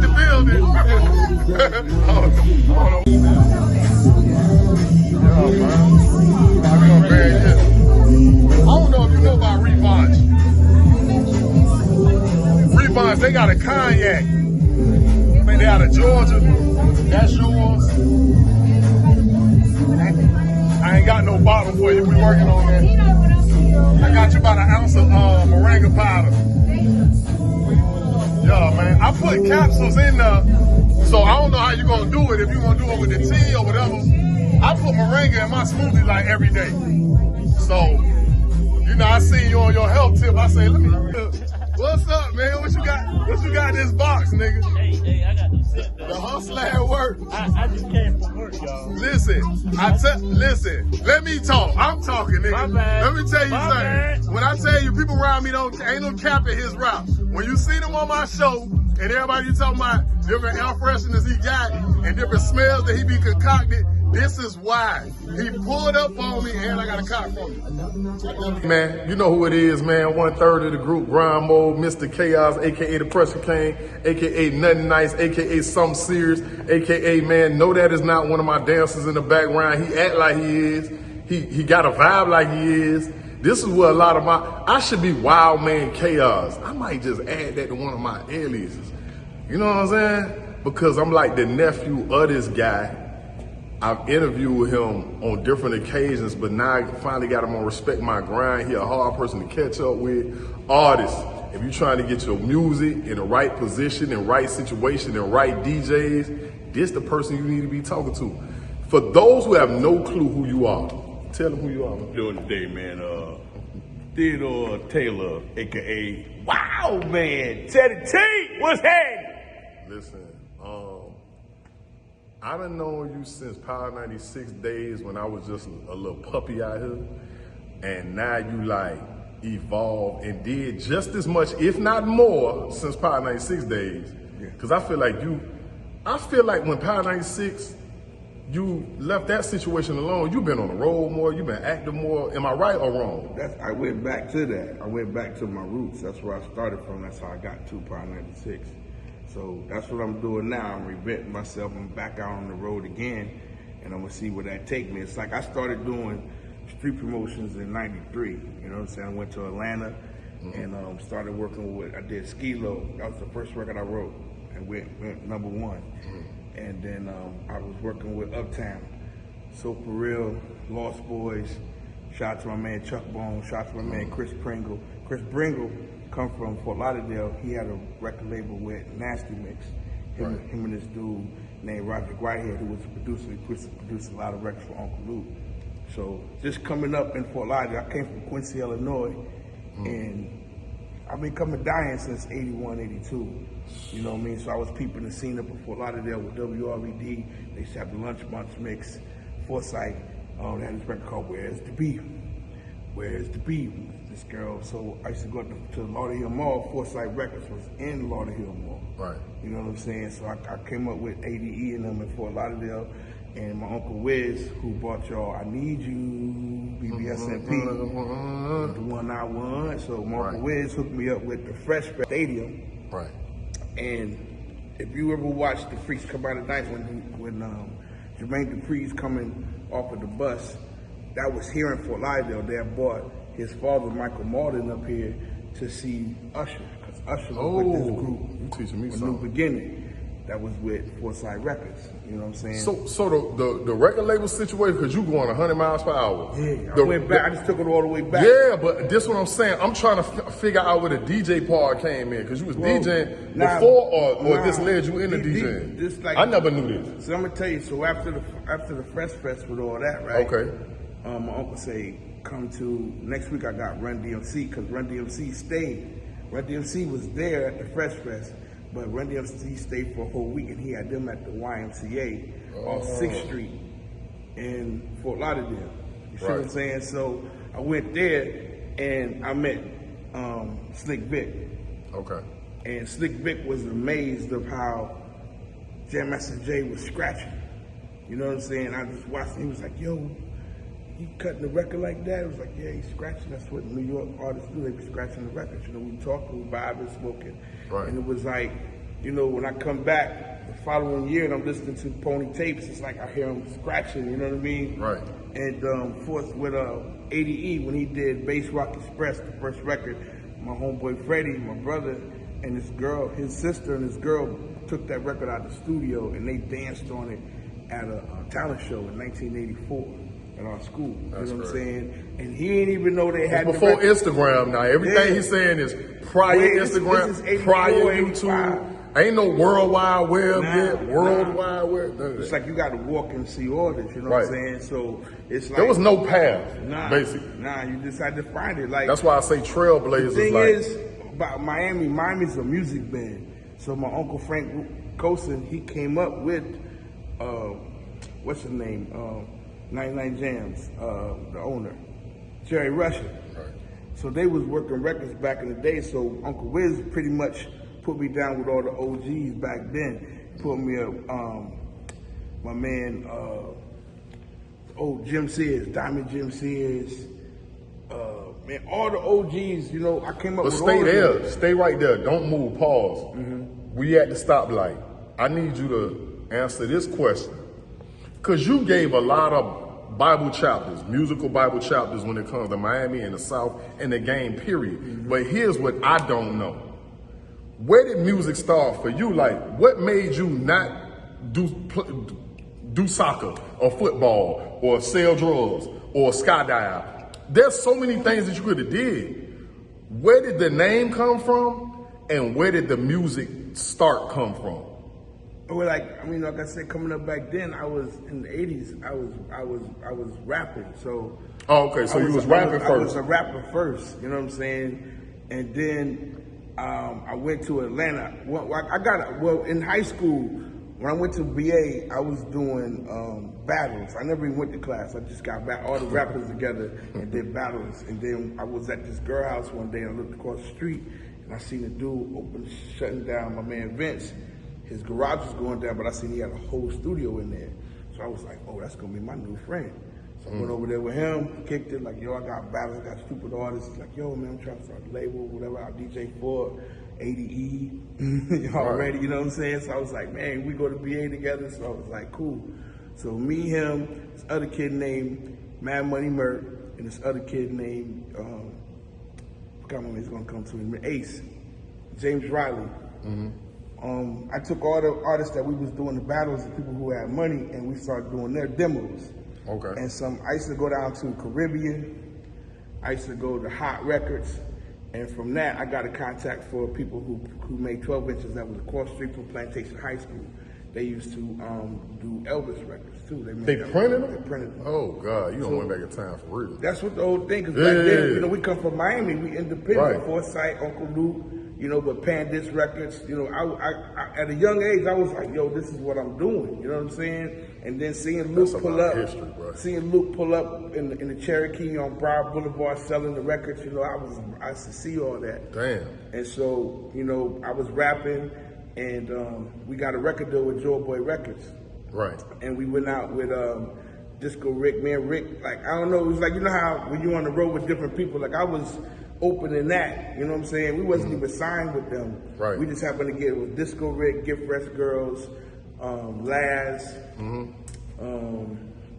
the building. Hold on. Yeah, man. I don't know if you know about Rebonds. Rebonds, they got a cognac. I think they out of Georgia. That's yours. I ain't got no bottle for you. We working on that. I got you about an ounce of moringa powder. Yeah, man. I put capsules in there, so I don't know how you're gonna do it. If you're gonna do it with the tea or whatever. I put moringa in my smoothie like every day. So, you know, I see you on your health tip. I say, let me. What's up, man? What you got? What you got in this box, nigga? Hey, I got the set though. The hustle at work. I just came from work, y'all. Listen, listen. Let me talk. I'm talking, nigga. My bad. Let me tell you My something. bad. When I tell you, people around me ain't no cap in his route. When you see them on my show, and everybody talking about different air fresheners he got and different smells that he be concocted, this is why. He pulled up on me and I got a cock from him. Man, you know who it is, man. 1/3 of the group, Grind Mode, Mr. Chaos, a.k.a. the Pressure King, a.k.a. Nothing Nice, a.k.a. Something Serious, a.k.a. man, no, that is not one of my dancers in the background. He act like he is. He got a vibe like he is. This is what a lot of I should be Wildman Chaos. I might just add that to one of my aliases. You know what I'm saying? Because I'm like the nephew of this guy. I've interviewed him on different occasions, but now I finally got him on Respect My Grind. He a hard person to catch up with. Artists, if you're trying to get your music in the right position, in right situation, and right DJs, this the person you need to be talking to. For those who have no clue who you are, tell them who you are. Doing today, man. Theodore Taylor, aka Wildman. Teddy T, what's happening? Listen, I done known you since Power 96 days when I was just a little puppy out here. And now you like evolved and did just as much, if not more, since Power 96 days. Cause I feel like when Power 96, you left that situation alone, you've been on the road more, you've been active more. Am I right or wrong? I went back to that. I went back to my roots. That's where I started from. That's how I got to Power 96. So that's what I'm doing now. I'm reinventing myself. I'm back out on the road again, and I'm gonna see where that take me. It's like I started doing street promotions in '93. You know what I'm saying? I went to Atlanta and started working with. I did Skilo. That was the first record I wrote, and went #1. And then I was working with Uptown, So For Real, Lost Boys. Shout out to my man Chuck Bone. Shout out to my man Chris Pringle. Chris Pringle come from Fort Lauderdale. He had a record label with Nasty Mix. Him and this dude named Roger Whitehead, who was a producer. He produced a lot of records for Uncle Luke. So just coming up in Fort Lauderdale, I came from Quincy, Illinois, and I've been coming down since 81, 82. You know what I mean? So I was peeping the scene up in Fort Lauderdale with WRVD. They used to have the Lunch Bunch mix. Forsyth, they had this record called Where's the Beef? Where's the Beef? This girl. So I used to go to Lauderdale Mall. Forsyth Records was in Lauderdale Mall. Right. You know what I'm saying? So I came up with ADE and them in Fort Lauderdale. And my Uncle Wiz, who brought y'all I Need You, BBSMP, the one I want. So my Uncle Wiz hooked me up with the Fresh Stadium. Right. And if you ever watched the Freaks Come Out at Night when Jermaine Dupri's coming off of the bus, that was here in Fort Lauderdale. They had brought his father, Michael Martin, up here to see Usher, because Usher was with this group. You teaching me a something. New Beginning. That was with Forsyth Records. You know what I'm saying? So the record label situation, because you going 100 miles per hour. Yeah, I went back. I just took it all the way back. Yeah, but this is what I'm saying. I'm trying to figure out where the DJ part came in, because you was DJing before, or this led you into DJing. I never knew this. So I'm gonna tell you. So after the Fresh Fest with all that, right? Okay. My uncle say, come to next week. I got Run DMC, because Run DMC stayed. Run DMC was there at the Fresh Fest. But Run DMC stayed for a whole week, and he had them at the YMCA off 6th Street in Fort Lauderdale. You see what I'm saying? So I went there, and I met Slick Vic. Okay. And Slick Vic was amazed of how Jam Master Jay was scratching. You know what I'm saying? I just watched him. He was like, yo, you cutting the record like that? It was like, yeah, he's scratching. That's what New York artists do. They be scratching the records. You know, we talking, we vibing, smoking. Right. And it was like, you know, when I come back the following year and I'm listening to Pony tapes, it's like I hear him scratching, you know what I mean? Right. And with ADE, when he did Bass Rock Express, the first record, my homeboy Freddie, my brother, and this girl, his sister and this girl took that record out of the studio and they danced on it at a talent show in 1984 at our school. That's you know what I'm right. saying? And he didn't even know they had Before the record. Instagram now. Everything Yeah. he's saying is prior This Instagram, is 84, prior 85. YouTube. Ain't no World Wide Web Nah, yet. World nah. Wide Web. None of It's that. like you got to walk and see orders, you know what I'm saying? So it's like There was no path, basically. Nah, you just had to find it. Like That's why I say the Trailblazers. thing Like, is about Miami's a music band. So my uncle Frank Cosin, he came up with what's his name? 99 Jams, the owner, Jerry Rusher. Right. So they was working records back in the day. So Uncle Wiz pretty much put me down with all the OGs back then. Put me up, my man, Jim Sears, Diamond Jim Sears. Man, all the OGs, you know, I came up but with stay all of there. them. Stay right there. Don't move. Pause. We at the stoplight. I need you to answer this question. Because you gave a lot of Bible chapters, musical Bible chapters when it comes to Miami and the South and the game, period. But here's what I don't know. Where did music start for you? Like, what made you not do soccer or football or sell drugs or skydive? There's so many things that you could have did. Where did the name come from, and where did the music start come from? Well, like I said, coming up back then, I was in the '80s. I was rapping. So Okay, so you was rapping I was first. a rapper first. You know what I'm saying? And then I went to Atlanta. In high school. When I went to BA, I was doing battles. I never even went to class. I just got all the rappers together and did battles. And then I was at this girl house one day and I looked across the street and I seen a dude shutting down my man Vince. His garage was going down, but I seen he had a whole studio in there. So I was like, oh, that's gonna be my new friend. So I went over there with him, kicked it, like, yo, I got battles, I got stupid artists. He's like, yo, man, I'm trying to start a label, whatever, I'll DJ for ADE already, you know what I'm saying? So I was like, man, we go to BA together. So I was like, cool. So me, him, this other kid named Mad Money Mert, and this other kid named, I forgot when he's gonna come to me, Ace, James Riley. I took all the artists that we was doing the battles, the people who had money, and we started doing their demos. Okay. And I used to go down to Caribbean. I used to go to Hot Records. And from that, I got a contact for people who made 12 inches that was across the street from Plantation High School. They used to do Elvis records too. They printed them? They printed them. Oh God, you don't went back in time for real. That's what the whole thing, because back then, you know, we come from Miami, we independent, Right. Foresight, Uncle Luke, you know, but Pandis Records, you know, I at a young age, I was like, yo, this is what I'm doing, you know what I'm saying? And then seeing Luke That's a pull lot up, of history, bro. seeing Luke pull up in the Cherokee on Broward Boulevard selling the records, you know, I used to see all that. Damn. And so, you know, I was rapping, and we got a record deal with Joe Boy Records. Right. And we went out with Disco Rick, man, Rick, like, I don't know, it was like, you know how when you're on the road with different people, like I was opening that, you know what I'm saying? We wasn't even signed with them. Right. We just happened to get it with Disco Rick, Gift Fresh Girls, Laz,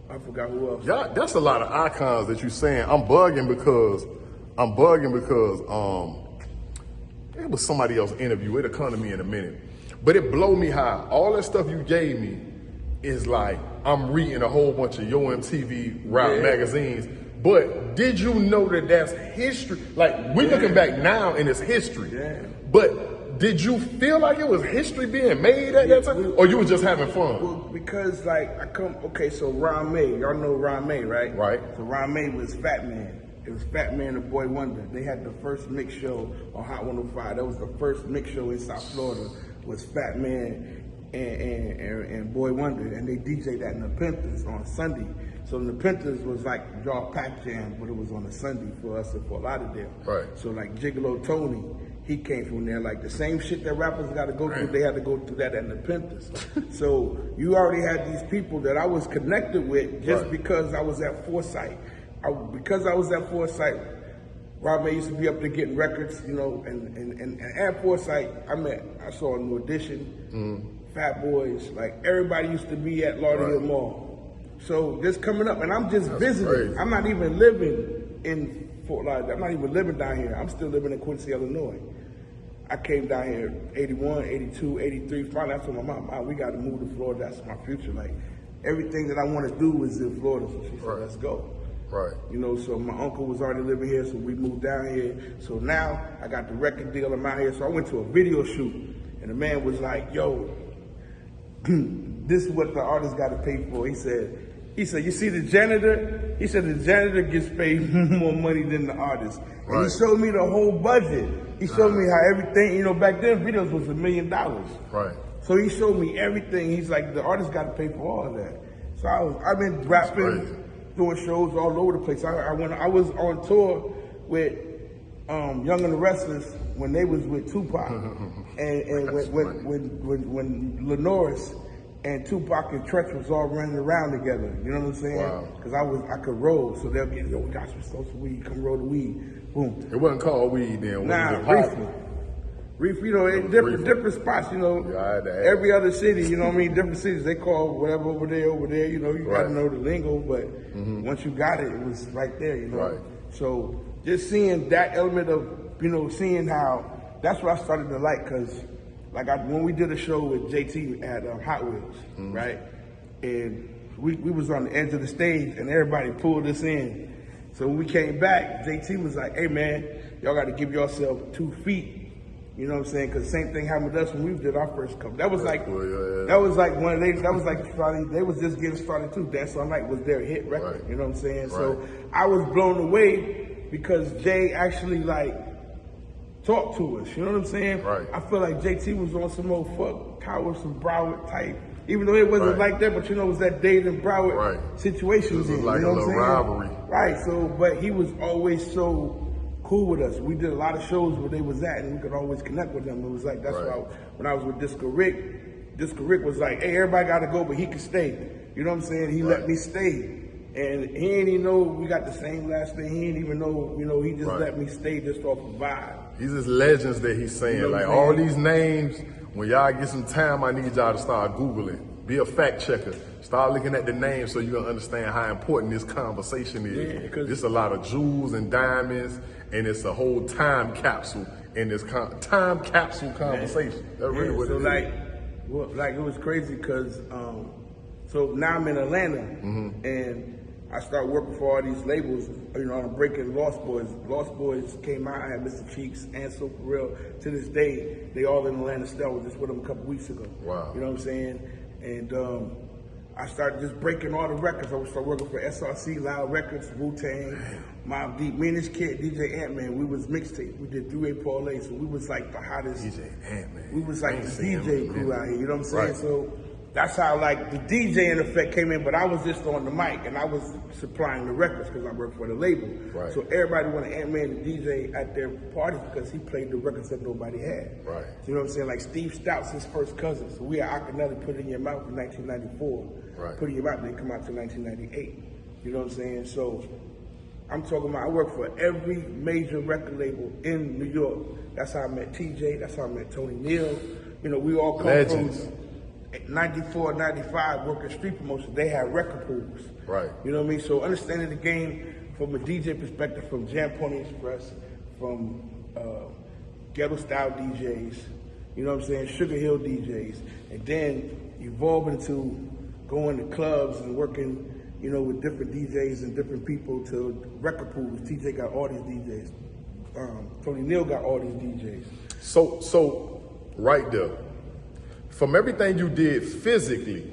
I forgot who else. Yeah, that's a lot of icons that you saying. I'm bugging because it was somebody else interview. It'll come to me in a minute. But it blow me high. All that stuff you gave me is like I'm reading a whole bunch of Yo MTV rap magazines. But did you know that that's history? Like we're looking back now and it's history. Yeah. But did you feel like it was history being made at that time? Or you were just having fun? Well, because like so Ron May, y'all know Ron May, right? Right. So Ron May was Fat Man. It was Fat Man and Boy Wonder. They had the first mix show on Hot 105. That was the first mix show in South Florida, was Fat Man and Boy Wonder. And they DJ'd that in the Panthers on Sunday. So the Panthers was like y'all Pac Jam, but it was on a Sunday for us and for Lauderdale. Right. So like Gigolo Tony, he came from there. Like the same shit that rappers got to go through, they had to go through that in the Panthers. So you already had these people that I was connected with just because I was at Foresight. Because I was at Foresight, Wildman used to be up there getting records, you know, and at Foresight, I saw New Edition, Fat Boys, like everybody used to be at Lauderdale Mall. So this coming up, and I'm just visiting. Crazy. I'm not even living in Fort Lauderdale. I'm not even living down here. I'm still living in Quincy, Illinois. I came down here 81, 82, 83. Finally, I told my mom, we got to move to Florida. That's my future. Like, everything that I want to do is in Florida. So she said, let's go. Right. You know, so my uncle was already living here, so we moved down here. So now I got the record deal, I'm out here. So I went to a video shoot, and the man was like, yo, this is what the artist got to pay for. He said, you see the janitor? He said the janitor gets paid more money than the artist. And he showed me the whole budget. He showed me how everything, you know, back then videos was $1 million. Right. So he showed me everything. He's like, the artist got to pay for all of that. So I've been rapping, doing shows all over the place. I was on tour with Young and the Restless when they was with Tupac, and when Lenoris and Tupac and Tretch was all running around together. You know what I'm saying? Because I could roll, so they'll get, yo, Josh was supposed to weed, come roll the weed, boom. It wasn't called weed then. Nah, reefer, you know, in different spots, you know, every other city, you know what I mean, different cities, they call whatever over there, you know, you gotta know the lingo, but once you got it, it was right there, you know. Right. So just seeing that element of, you know, seeing how, that's what I started to like, because like when we did a show with JT at Hot Wheels, right, and we was on the edge of the stage and everybody pulled us in. So when we came back, JT was like, hey man, y'all gotta give yourself 2 feet. You know what I'm saying? Because same thing happened with us when we did our first couple. That was like, that was like one of they. That was like probably they was just getting started too. Dance All Night was their hit record. You know what I'm saying? So I was blown away because Jay actually like talked to us. You know what I'm saying? I feel like JT was on some old fuck Howard, some Broward type. Even though it wasn't like that, but you know, it was that Dade and Broward situation. It was like a little rivalry. Right. So, but he was always so cool with us. We did a lot of shows where they was at, and we could always connect with them. It was like, that's why when I was with Disco Rick was like, hey, everybody got to go, but he can stay. You know what I'm saying? He let me stay. And he ain't even know we got the same last name. He ain't even know, you know, he just let me stay just off of vibe. These is legends that he's saying. You know like all these names, when y'all get some time, I need y'all to start Googling. Be a fact checker. Start looking at the names so you can understand how important this conversation is. Yeah, it's a lot of jewels and diamonds, and it's a whole time capsule in this time capsule conversation. That's really what it is. Like it was crazy because, so now I'm in Atlanta, and I start working for all these labels, you know, I'm breaking Lost Boys. Lost Boys came out, I had Mr. Cheeks and So For Real. To this day, they all in Atlanta still. I was just with them a couple weeks ago. Wow. You know what I'm saying? And I started just breaking all the records. I started working for SRC, Loud Records, Wu-Tang, Mobb Deep. Me and this kid, DJ Ant-Man, we was mixtape. We did 3-way parlay, so we was like the hottest. DJ Ant-Man. We was like the DJ crew out here, you know what I'm saying? So that's how like the DJ in effect came in, but I was just on the mic and I was supplying the records because I worked for the label. So everybody wanted Ant-Man to DJ at their parties because he played the records that nobody had. So you know what I'm saying? Like Steve Stout's his first cousin. So we had Akinelli Put It In Your Mouth in 1994. Put It In Your Mouth didn't come out till 1998. You know what I'm saying? So I'm talking about, I work for every major record label in New York. That's how I met TJ. That's how I met Tony Neal. You know, we all come from 94, 95, working street promotion. They had record pools. You know what I mean? So understanding the game from a DJ perspective, from Jam Pony Express, from ghetto style DJs, you know what I'm saying, Sugar Hill DJs, and then evolving to going to clubs and working, you know, with different DJs and different people to record pools. TJ got all these DJs. Tony Neal got all these DJs. So right there, from everything you did physically,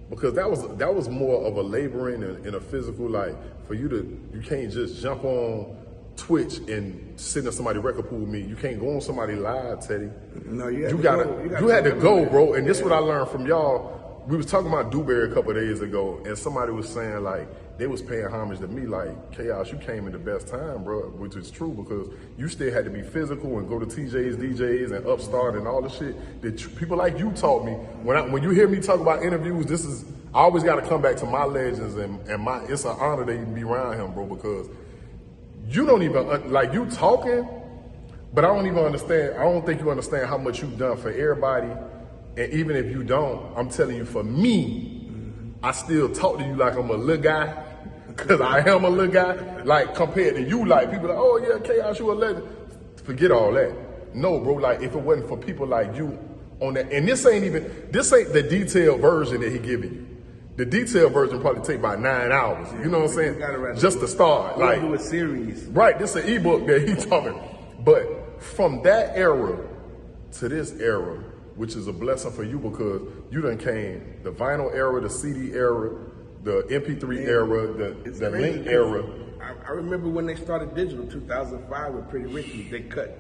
because that was more of a laboring and a physical, like for you can't just jump on Twitch and sit in somebody's record pool meet. You can't go on somebody live, Teddy. No, you had to go, bro. And this is what I learned from y'all. We was talking about Dewberry a couple of days ago, and somebody was saying like they was paying homage to me, like Chaos, you came in the best time, bro, which is true because you still had to be physical and go to TJ's, DJs, and Upstart and all the shit that people like you taught me. When you hear me talk about interviews, I always got to come back to my legends and it's an honor that you can be around him, bro, because you don't even, like you talking, but I don't even understand, I don't think you understand how much you've done for everybody. And even if you don't, I'm telling you, for me, I still talk to you like I'm a little guy, because I am a little guy. Like compared to you, like people like, oh yeah, Chaos, you a legend. Forget all that. No, bro, like if it wasn't for people like you on that, and this ain't the detailed version that he giving you. The detailed version probably take about 9 hours. You know what I'm saying? Just to start. We'll Like do a series. Right, this is an ebook that he talking. But from that era to this era, which is a blessing for you because you done came the vinyl era, the CD era, the MP3 era, the link era. I remember when they started digital, 2005 with Pretty Ricky,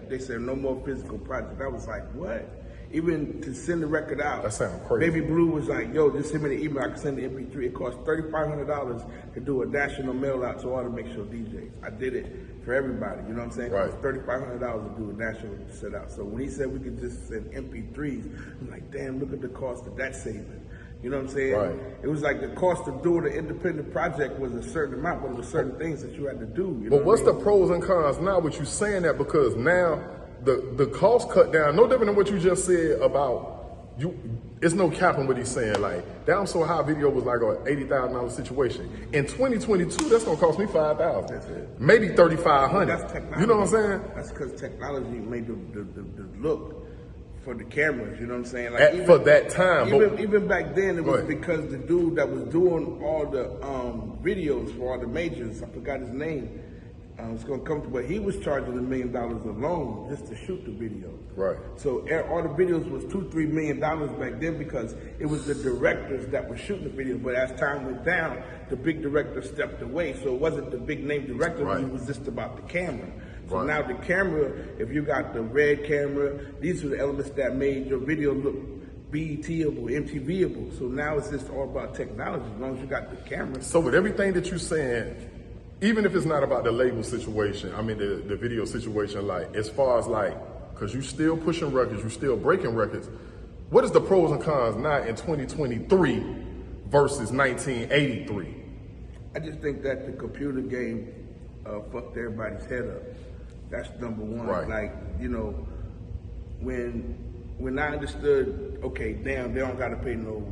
they said no more physical project. I was like, what? Even to send the record out. That sounds crazy. Baby Blue was like, yo, just send me the email, I can send the MP3. It cost $3,500 to do a national mail out to all the Make Show DJs. I did it for everybody, you know what I'm saying? Right. It cost $3,500 to do a national set out. So when he said we could just send MP3s, I'm like, damn, look at the cost of that saving. You know what I'm saying? Right. It was like the cost of doing an independent project was a certain amount, but it was certain things that you had to do. You know But what's what I the mean? pros and cons now with you saying that? Because now the cost cut down, no different than what you just said about you. It's no capping what he's saying. Like, Down So High video was like a $80,000 situation. In 2022, that's gonna cost me $5,000. Maybe $3,500. That's technology. You know what I'm saying? That's because technology made the look for the cameras, you know what I'm saying? Like For that time. Even back then, it Go was ahead. because the dude that was doing all the videos for all the majors, I forgot his name, it's gonna come to, but he was charging $1 million alone just to shoot the videos. Right. So all the videos was $2-3 million back then because it was the directors that were shooting the video. But as time went down, the big director stepped away. So it wasn't the big name director, Right. it was just about the camera. So Right. now the camera, if you got the red camera, these are the elements that made your video look BET-able, MTV-able. So now it's just all about technology, as long as you got the camera. So with everything that you're saying, even if it's not about the label situation, I mean the video situation, like as far as like, cause you still pushing records, you still breaking records. What is the pros and cons now in 2023 versus 1983? I just think that the computer game fucked everybody's head up. That's number one. Right. Like, you know, when I understood, okay, damn, they don't gotta pay no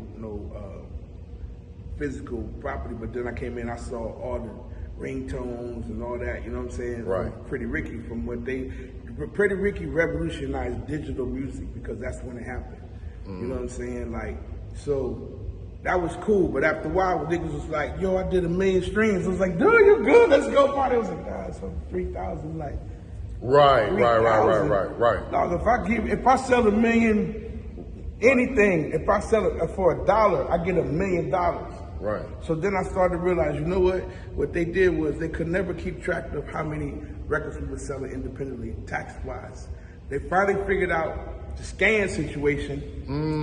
physical property, but then I came in, I saw all the ringtones and all that, you know what I'm saying? Right. From Pretty Ricky, Pretty Ricky revolutionized digital music because that's when it happened. You know what I'm saying? Like, so that was cool, but after a while, niggas was like, yo, I did 1 million streams. I was like, dude, you good, let's go party. I was like, God, so 3,000, like. Right. 3,000. Dog, if I sell 1 million, anything, if I sell it for $1, I get $1 million. Right. So then I started to realize, you know what? What they did was they could never keep track of how many records we were selling independently, tax-wise. They finally figured out the scan situation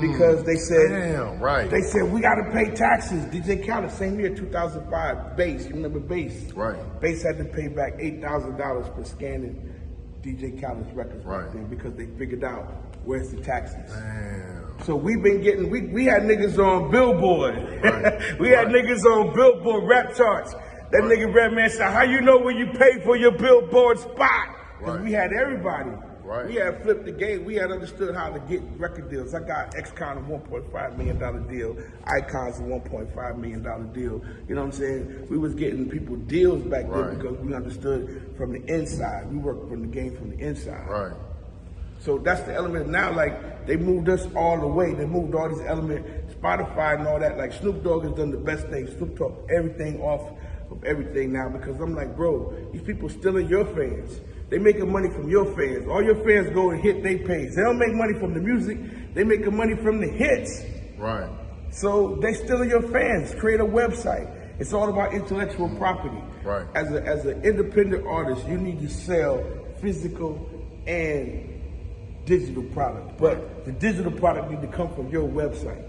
because they said, damn, right. They said, we got to pay taxes. DJ Khaled, same year, 2005, Bass, you remember Bass? Right. Bass had to pay back $8,000 for scanning DJ Khaled's records back then because they figured out where's the taxes. Damn. So we've been getting, we had niggas on Billboard. Right. We had niggas on Billboard rap charts. That nigga Redman said, how you know when you pay for your Billboard spot? Because we had everybody. Right. We had flipped the game. We had understood how to get record deals. I got X-Con a $1.5 million deal. Icon's a $1.5 million deal. You know what I'm saying? We was getting people deals back then because we understood from the inside. We worked from the game from the inside. Right. So that's the element now, like, they moved us all the way. They moved all these elements, Spotify and all that. Like, Snoop Dogg has done the best thing. Snoop took everything off of everything now because I'm like, bro, these people stealing your fans. They making money from your fans. All your fans go and hit their page. They don't make money from the music. They making money from the hits. Right. So they stealing your fans. Create a website. It's all about intellectual property. Right. As an independent artist, you need to sell physical and digital product. But the digital product need to come from your website.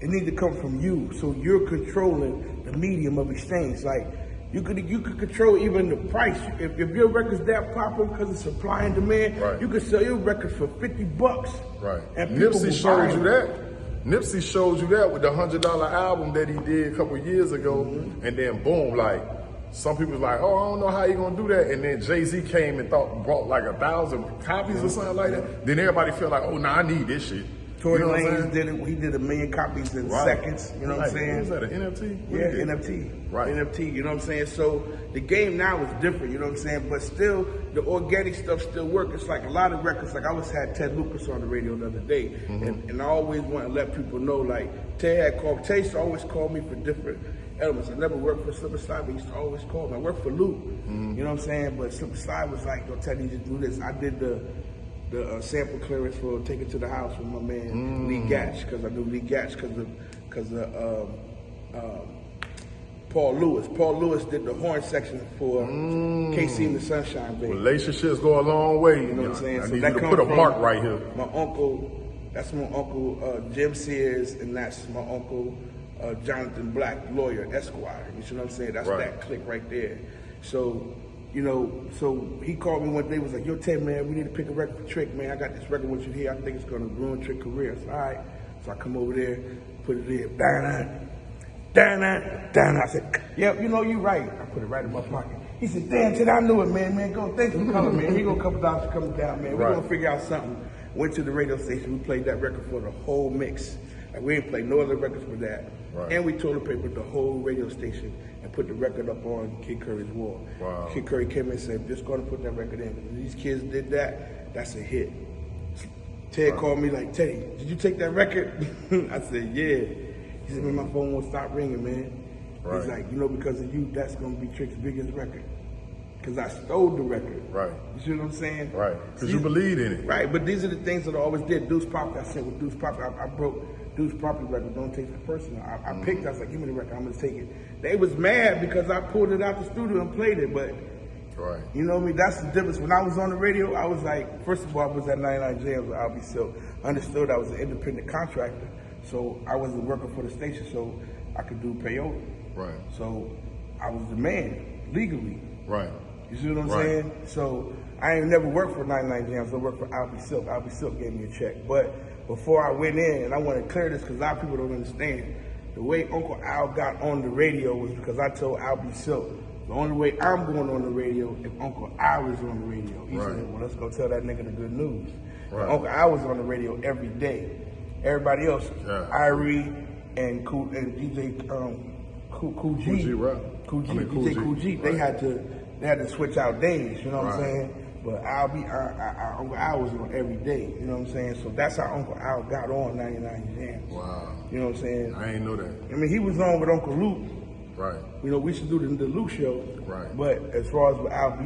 It need to come from you. So you're controlling the medium of exchange. Like, you could control even the price. If your record's that popular because of supply and demand, you could sell your record for $50. Right. And people Nipsey will showed buy you it. that. Nipsey showed you that with the $100 album that he did a couple years ago, and then boom, like some people was like, oh, I don't know how you gonna do that. And then Jay-Z came and brought like 1,000 copies or something like that. Then everybody felt like, oh, nah, I need this shit. Tory You know what I'm Lanez saying? did it. He did 1 million copies in seconds. You know what I'm saying? What was that, an NFT? What Yeah, is it? NFT. Right. NFT, you know what I'm saying? So the game now is different, you know what I'm saying? But still, the organic stuff still works. It's like a lot of records, like I had Ted Lucas on the radio the other day, and I always want to let people know, like, Ted used to always call me for different elements. I never worked for Slip and Slide, but he used to always call me. I worked for Luke, you know what I'm saying? But Slip and Slide was like, yo, Ted, you just do this. I did the sample clearance for Take It to the House with my man Lee Gatch, because I knew Lee Gatch because of Paul Lewis. Paul Lewis did the horn section for KC and the Sunshine Band. Relationships go a long way. You know what I'm saying? I So need that you to comes put a from mark right here. My uncle, that's my uncle Jim Sears, and that's my uncle Jonathan Black, lawyer, Esquire. You see what I'm saying? That's that clique right there. So, you know, so he called me one day, was like, yo, Ted, man, we need to pick a record for Trick, man. I got this record with you here. I think it's going to ruin Trick's career. I said, all right. So I come over there, put it in. I said, yep, you know, you're right. I put it right in my pocket. He said, damn, Ted, I knew it, man. Go, thanks for coming, man. Here you go, a couple dollars coming down, man. We're going to figure out something. Went to the radio station. We played that record for the whole mix. Like, we didn't play no other records for that. And we toilet papered the whole radio station and put the record up on Kid Curry's wall. Kid Curry came in and said, just going to put that record in. If these kids did that, that's a hit. Ted called me like, Teddy, did you take that record? I said, yeah. He said, man, my phone won't stop ringing, man. He's like, you know, because of you, that's going to be Trick's biggest record. Because I stole the record. You see what I'm saying? Because you believed in it. But these are the things that I always did. Deuce Property, I said with Deuce Property, I broke Deuce Property record, don't take it personal. I picked, I was like, give me the record, I'm going to take it. They was mad because I pulled it out the studio and played it, but you know what I mean? That's the difference. When I was on the radio, I was like, first of all, I was at 99 Jams with Albie Silk. Understood I was an independent contractor, so I wasn't working for the station, so I could do peyote. So I was the man, legally. You see what I'm saying? So I ain't never worked for 99 Jams. I worked for Albie Silk. Albie Silk gave me a check. But before I went in, and I want to clear this because a lot of people don't understand, the way Uncle Al got on the radio was because I told Albie Silk, the only way I'm going on the radio if Uncle Al is on the radio. He said, well, let's go tell that nigga the good news. Uncle Al was on the radio every day. Everybody else, Irie and DJ Cool G, DJ Cool G, they had to switch out days, you know what I'm saying? But Uncle Al was on every day, you know what I'm saying? So that's how Uncle Al got on 99 Jams. You know what I'm saying? I ain't know that. I mean, he was on with Uncle Luke. You know, we used to do the Luke show. But as far as with Al B,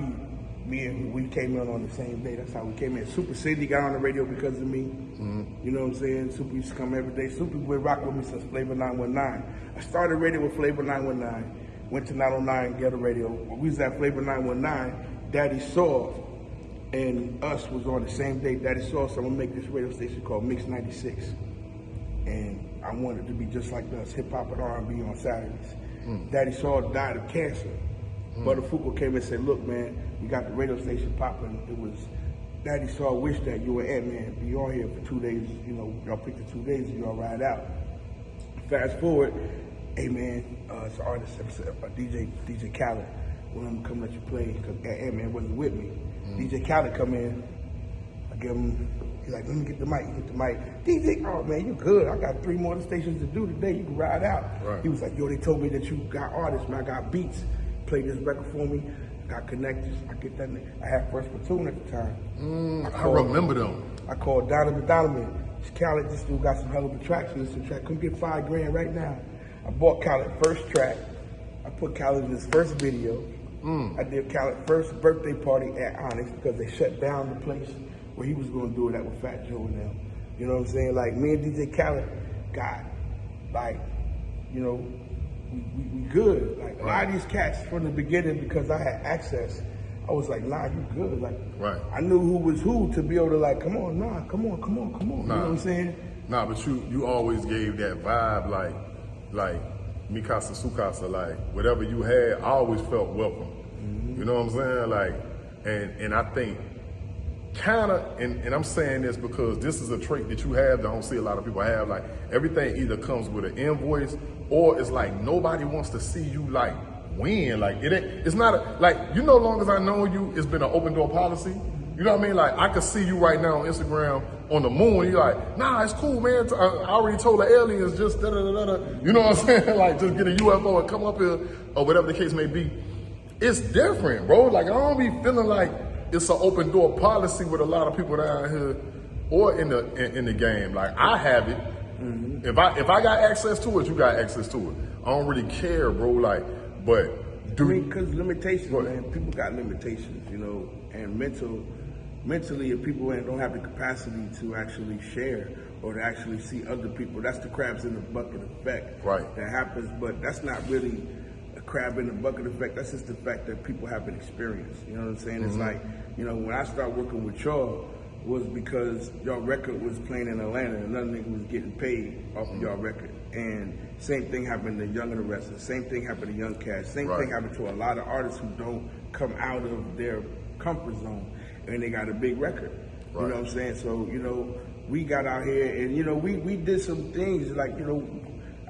we came in on the same day. That's how we came in. Super Cindy got on the radio because of me. You know what I'm saying? Super used to come every day. Super would rock with me since Flavor 919. I started radio with Flavor 919. Went to 909 Ghetto Radio. When we was at Flavor 919, Daddy Saw and us was on the same day. Daddy Saw, so I'm gonna make this radio station called Mix 96. And I wanted to be just like us, hip hop and R&B on Saturdays. Daddy Saw died of cancer. Butter Fuqua came and said, look, man, we got the radio station popping. It was, Daddy Saw wished that you and Ant-Man be on here for 2 days. You know, y'all pick the 2 days and y'all ride out. Fast forward, hey man, it's an artist, DJ Khaled. When I'm come let you play, because Ant-Man wasn't with me. DJ Khaled come in, I give him, he's like, let me get the mic, get the mic. DJ, oh man, you good. I got 3 more stations to do today. You can ride out. He was like, yo, they told me that you got artists, man. I got beats. Play this record for me. Got connections. I get that. I had First Platoon at the time. I remember them. I called Donovan. Khaled, this dude got some hell of a track. So this track, come get $5 grand right now. I bought Khaled first track. I put Khaled in his first video. I did Khaled first birthday party at Onyx because they shut down the place where he was going to do it at with Fat Joe and them. You know what I'm saying? Like, me and DJ Khaled got, like, you know, we good. Like, a lot of these cats from the beginning, because I had access, I was like, nah, you good. Like, I knew who was who to be able to, like, come on. You know what I'm saying? Nah, but you always gave that vibe, like Mikasa Sukasa, like whatever you had, I always felt welcome. You know what I'm saying? Like, and I think kinda, and I'm saying this because this is a trait that you have that I don't see a lot of people have. Like, everything either comes with an invoice or it's like nobody wants to see you like win. Like it's not like long as I know you, it's been an open door policy. You know what I mean? Like I could see you right now on Instagram on the moon. You're like, nah, it's cool, man. I already told the aliens just da da da da. You know what I'm saying? Like just get a UFO and come up here or whatever the case may be. It's different, bro. Like I don't be feeling like it's an open door policy with a lot of people down here or in the game. Like I have it. Mm-hmm. If I got access to it, you got access to it. I don't really care, bro. Like, but because limitations, man. People got limitations, and mentally, if people don't have the capacity to actually share or to actually see other people, that's the crabs in the bucket effect. Right. That happens, but that's not really a crab in the bucket effect. That's just the fact that people have an experience. You know what I'm saying? Mm-hmm. It's like, when I started working with y'all, was because y'all record was playing in Atlanta and another nigga was getting paid off of y'all record. And same thing happened to Young and the Restless. Same thing happened to Young Cash. Same thing happened to a lot of artists who don't come out of their comfort zone and they got a big record. Right. You know what I'm saying? So, we got out here and, we did some things like,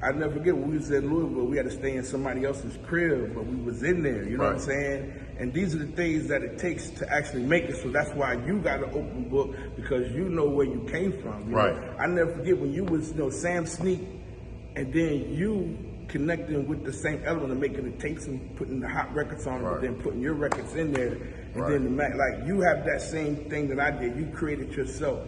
I never forget when we was in Louisville, we had to stay in somebody else's crib, but we was in there, you know what I'm saying? And these are the things that it takes to actually make it. So that's why you got an open book, because you know where you came from. You know? I never forget when you was, Sam Sneak, and then you connecting with the same element of making the tapes and putting the hot records on them, but then putting your records in there. And then like you have that same thing that I did. You created yourself.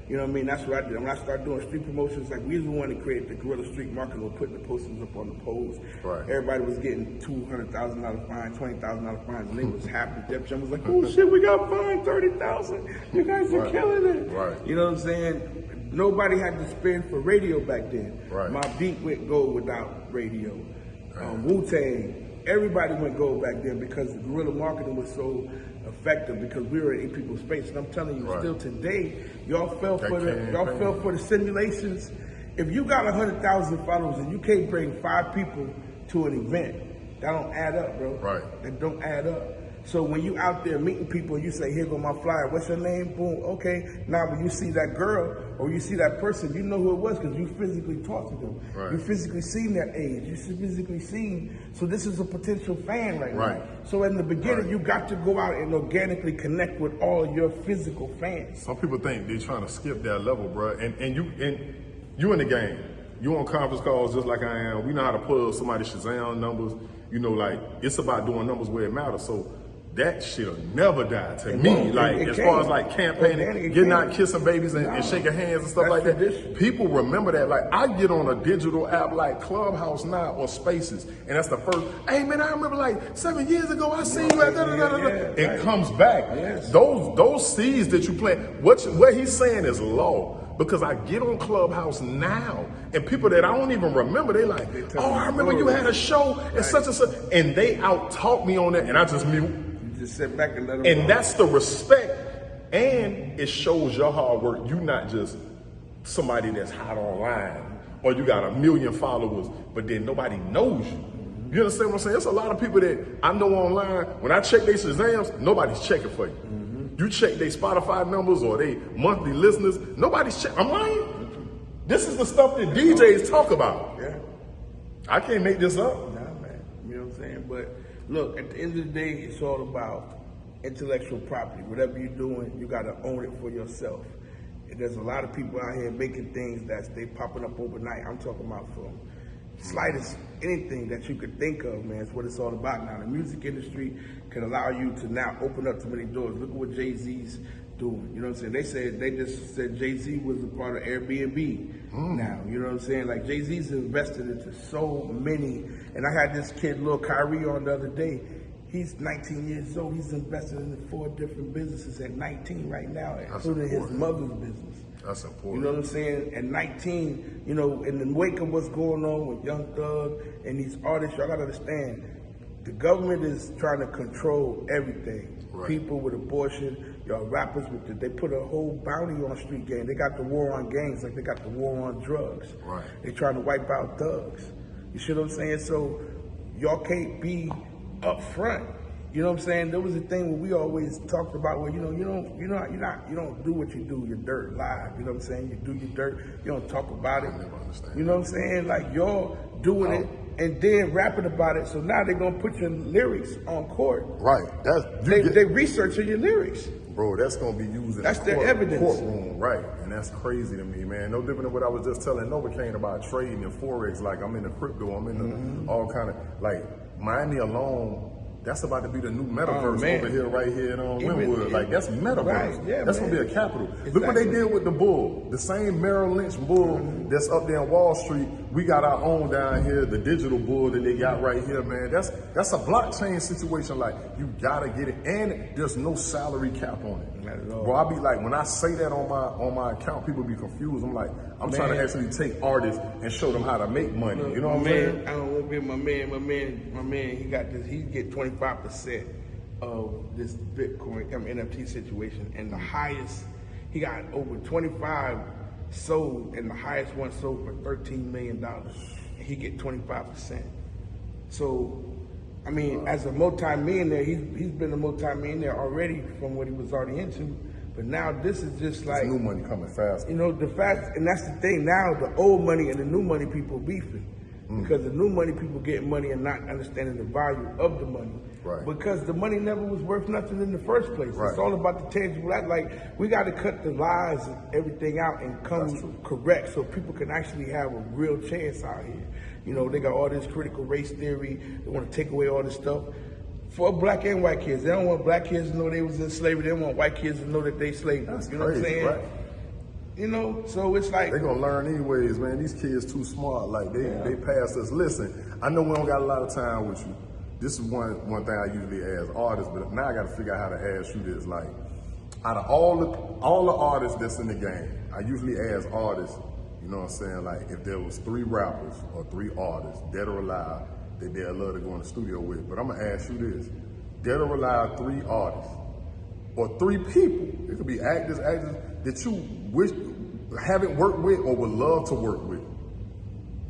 You know what I mean? That's what I did. When I started doing street promotions, like we was the one that created the guerrilla street market. We're putting the posters up on the poles. Right. Everybody was getting $200,000 fines, $20,000 fines, and they was happy. Def Jam was like, "Oh shit, we got fined $30,000. You guys are killing it." Right. You know what I'm saying? Nobody had to spend for radio back then. Right. My beat went gold without radio. Wu-Tang, everybody went gold back then because the guerrilla marketing was so effective, because we were in people's space. And I'm telling you, still today, y'all fell for the simulations. If you got 100,000 followers and you can't bring 5 people to an event, that don't add up, bro. Right. That don't add up. So when you out there meeting people, you say, "Here go my flyer. What's your name?" Boom. Okay. Now when you see that girl or you see that person, you know who it was because you physically talked to them. Right. You physically seen their age. You physically seen. So this is a potential fan right now. So in the beginning, you got to go out and organically connect with all your physical fans. Some people think they're trying to skip that level, bro. And you in the game. You on conference calls just like I am. We know how to pull somebody's Shazam numbers. Like it's about doing numbers where it matters. So that shit'll never die to me. Like as far as like campaigning, getting out, kissing babies and shaking hands and stuff like that. People remember that. Like I get on a digital app like Clubhouse now or Spaces, and that's the first. Hey man, I remember like 7 years ago I seen you at It comes back. Those seeds that you plant. What he's saying is law. Because I get on Clubhouse now, and people that I don't even remember, they like, "Oh, I remember you had a show and such and such," and they out-talk me on that, and I just mute. Just sit back and let them. And that's the respect, and it shows your hard work. You not just somebody that's hot online, or you got 1 million followers, but then nobody knows you. You understand what I'm saying? There's a lot of people that I know online. When I check their Shazams, nobody's checking for you. You check their Spotify numbers or they monthly listeners, nobody's checking. I'm lying. This is the stuff that DJs talk about. Yeah. I can't make this up. Nah, man. You know what I'm saying? But look, at the end of the day, it's all about intellectual property. Whatever you're doing, you got to own it for yourself. And there's a lot of people out here making things that they popping up overnight. I'm talking about from slightest anything that you could think of, man. It's what it's all about now. The music industry can allow you to now open up so many doors. Look at what Jay-Z's doing. You know what I'm saying? They just said Jay-Z was a part of Airbnb now. You know what I'm saying? Like Jay-Z's invested into so many. And I had this kid, Lil Kyrie, on the other day. He's 19 years old. He's invested in 4 different businesses at 19 right now, including his mother's business. That's important. You know what I'm saying? At 19, in the wake of what's going on with Young Thug and these artists, y'all gotta understand, the government is trying to control everything. Right. People with abortion, y'all rappers they put a whole bounty on street gang. They got the war on gangs like they got the war on drugs. Right. They trying to wipe out thugs. You see what I'm saying? So y'all can't be up front You know what I'm saying? There was a thing where we always talked about where, you don't do what you do your dirt live. You know what I'm saying? You do your dirt, you don't talk about it. I never understand. You know what I'm saying? Like y'all doing it and then rapping about it. So now they're gonna put your lyrics on court. Right. They researching your lyrics. Bro, that's gonna be used in That's the their evidence. courtroom, right? And that's crazy to me, man. No different than what I was just telling Novocaine about trading and forex. Like I'm in the crypto, I'm in the all kind of like Miami alone. That's about to be the new metaverse over here, right here in Wynwood. Like that's metaverse. Right, yeah, that's gonna be a capital. Look what they did with the bull, the same Merrill Lynch bull that's up there in Wall Street. We got our own down here, the digital bull that they got right here, man. That's a blockchain situation. Like you gotta get it, and there's no salary cap on it. Not at all. Bro, I be like, when I say that on my account, people be confused. I'm like, I'm trying to actually take artists and show them how to make money. You know what I'm saying? I don't want to be my man. He got this. He get 25% of this Bitcoin NFT situation, and the highest he got over 25 sold, and the highest one sold for $13 million. And he get 25%. So, I mean, as a multi-millionaire, he's been a multi-millionaire already from what he was already into. But now this is just like new money coming fast. You know, and that's the thing. Now the old money and the new money people beefing. Because the new money people getting money and not understanding the value of the money. Right. Because the money never was worth nothing in the first place. Right. It's all about the tangible. Like we got to cut the lies and everything out and come correct so people can actually have a real chance out here. You know, they got all this critical race theory. They want to take away all this stuff. For black and white kids. They don't want black kids to know they was in slavery. They don't want white kids to know that they slaves. That's you know what I'm saying? Right. You know, so it's like they're gonna learn anyways, man. These kids too smart. Like they passed us. Listen, I know we don't got a lot of time with you. This is one thing I usually ask artists, but now I got to figure out how to ask you this. Like, out of all the artists that's in the game, I usually ask artists. You know what I'm saying? Like, if there was 3 rappers or 3 artists, dead or alive, that they'd love to go in the studio with. But I'm gonna ask you this: dead or alive, 3 artists or 3 people. It could be actors that you wish haven't worked with or would love to work with.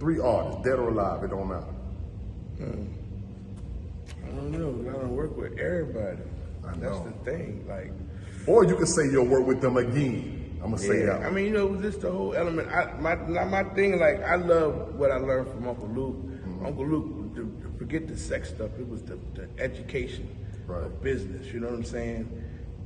3 artists, dead or alive, it don't matter. I don't know. I don't work with everybody. I know. That's the thing. Like, or you could say you'll work with them again. I'm gonna say that. I mean, you know, just the whole element. My thing. Like, I love what I learned from Uncle Luke. Uncle Luke, forget the sex stuff. It was the education of business. You know what I'm saying?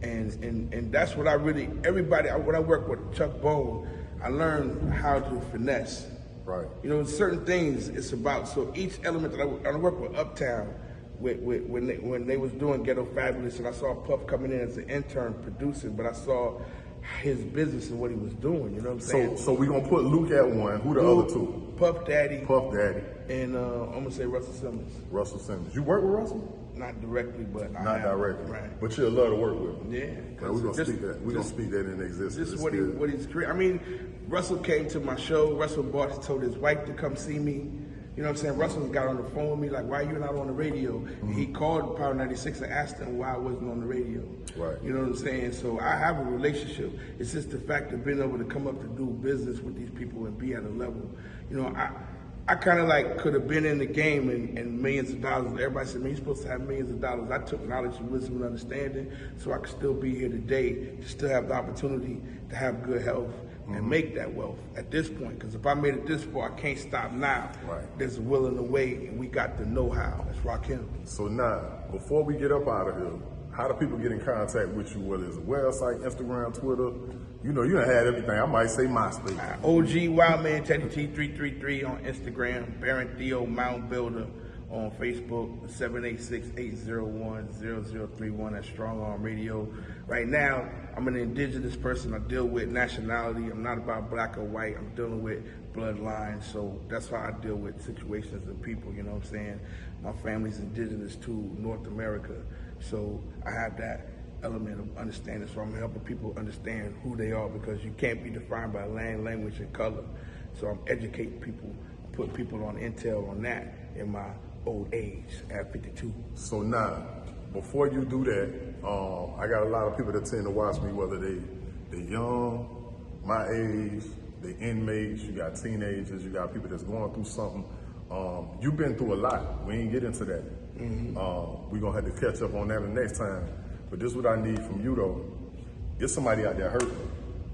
And that's what I really, when I work with Chuck Bone, I learned how to finesse. Right. You know, certain things it's about. So each element that I work with Uptown, when they was doing Ghetto Fabulous, and I saw Puff coming in as an intern producing, but I saw his business and what he was doing. You know what I'm saying? So we gonna put Luke at 1. Who the other 2? Puff Daddy. And I'm gonna say Russell Simmons. Russell Simmons. You work with Russell? Not directly, but not directly. Right. But you'll love to work with him. Yeah. We're gonna speak that. We're gonna speak that in existence. This is what he's creating. I mean, Russell came to my show. Russell told his wife to come see me. You know what I'm saying? Russell got on the phone with me like, why are you not on the radio? And he called Power 96 and asked him why I wasn't on the radio. Right. You know what I'm saying? So I have a relationship. It's just the fact of being able to come up to do business with these people and be at a level. You know, I kind of like could have been in the game and millions of dollars. Everybody said, man, you're supposed to have millions of dollars. I took knowledge and wisdom and understanding so I could still be here today to still have the opportunity to have good health and make that wealth at this point. Because if I made it this far, I can't stop now. Right. There's a will and a way, and we got the know-how. Let's rock him. So now, before we get up out of here, how do people get in contact with you? Whether it's a website, Instagram, Twitter? You know, you done had everything. I might say MySpace. OG Wildman, Teddy T333 on Instagram, Baron Theo Mound Builder on Facebook, 786-801-0031 at Strong Arm Radio. Right now, I'm an indigenous person. I deal with nationality. I'm not about black or white. I'm dealing with bloodline. So that's how I deal with situations and people, you know what I'm saying? My family's indigenous to North America. So I have that element of understanding. So I'm helping people understand who they are because you can't be defined by land, language, and color. So I'm educating people, putting people on intel on that in my old age at 52. So now, before you do that, I got a lot of people that tend to watch me, whether they young, my age, they inmates, you got teenagers, you got people that's going through something. You've been through a lot. We ain't get into that. We're gonna have to catch up on that the next time. But this is what I need from you though. Get somebody out there hurt.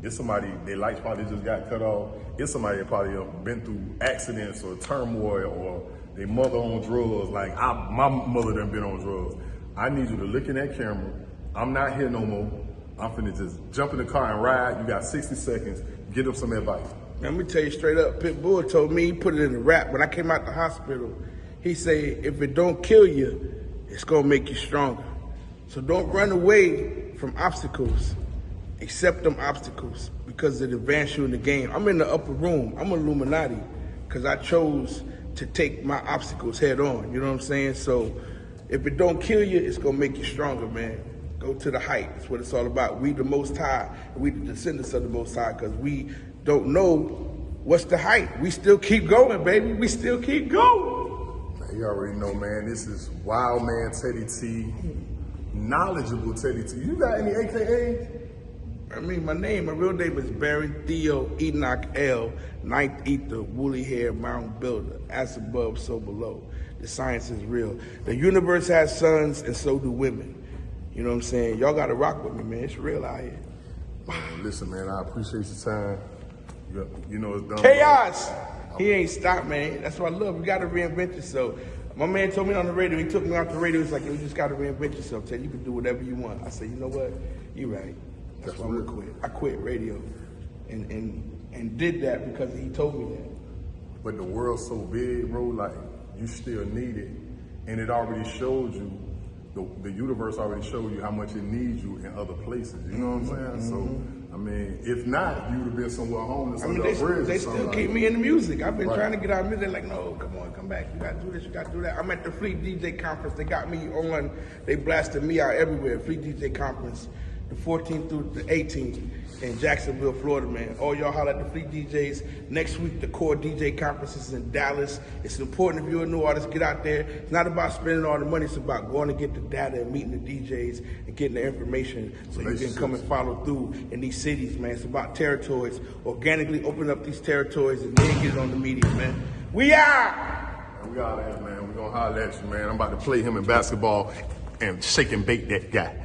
Get somebody, their lights probably just got cut off. Get somebody that probably been through accidents or turmoil or their mother on drugs. Like my mother done been on drugs. I need you to look in that camera. I'm not here no more. I'm finna just jump in the car and ride. You got 60 seconds. Get them some advice. Let me tell you straight up, Pitbull told me, he put it in the rap. When I came out the hospital, he said, if it don't kill you, it's gonna make you stronger. So don't run away from obstacles. Accept them obstacles because it advance you in the game. I'm in the upper room. I'm Illuminati because I chose to take my obstacles head on. You know what I'm saying? So if it don't kill you, it's gonna make you stronger, man. Go to the height. That's what it's all about. We the Most High, and we the descendants of the Most High because we don't know what's the height. We still keep going, baby. We still keep going. Man, you already know, man. This is Wildman Teddy T, knowledgeable Teddy T. You got any AKAs? I mean, my real name is Baron Theo Enoch L, Ninth Ether, Woolly Hair, Mountain Builder, as above, so below. The science is real. The universe has sons, and so do women. You know what I'm saying? Y'all got to rock with me, man. It's real out here. Man, listen, man, I appreciate your time. You know it's done. Chaos! He ain't stopped, man. That's what I love. You got to reinvent yourself. My man told me on the radio, he took me off the radio, he's like, you just got to reinvent yourself, Ted. You can do whatever you want. I said, you know what? You're right. That's why I'm gonna quit. I quit radio and did that because he told me that. But the world's so big, bro, like you still need it. And it already showed you, the universe already showed you how much it needs you in other places. You know what I'm saying? So, I mean, if not, you would have been somewhere homeless under a bridge. They still keep me in the music. I've been Right. trying to get out of music. They're like, no, come on, come back. You gotta do this, you gotta do that. I'm at the Fleet DJ conference. They got me on, they blasted me out everywhere. Fleet DJ conference. The 14th through the 18th in Jacksonville, Florida, man. All y'all holler at the Fleet DJs. Next week, the Core DJ conference is in Dallas. It's important if you're a new artist, get out there. It's not about spending all the money. It's about going to get the data and meeting the DJs and getting the information so you can come and follow through in these cities, man. It's about territories. Organically open up these territories and then get it on the media, man. We out! Man, we out here, man. We're going to holler at you, man. I'm about to play him in basketball and shake and bake that guy.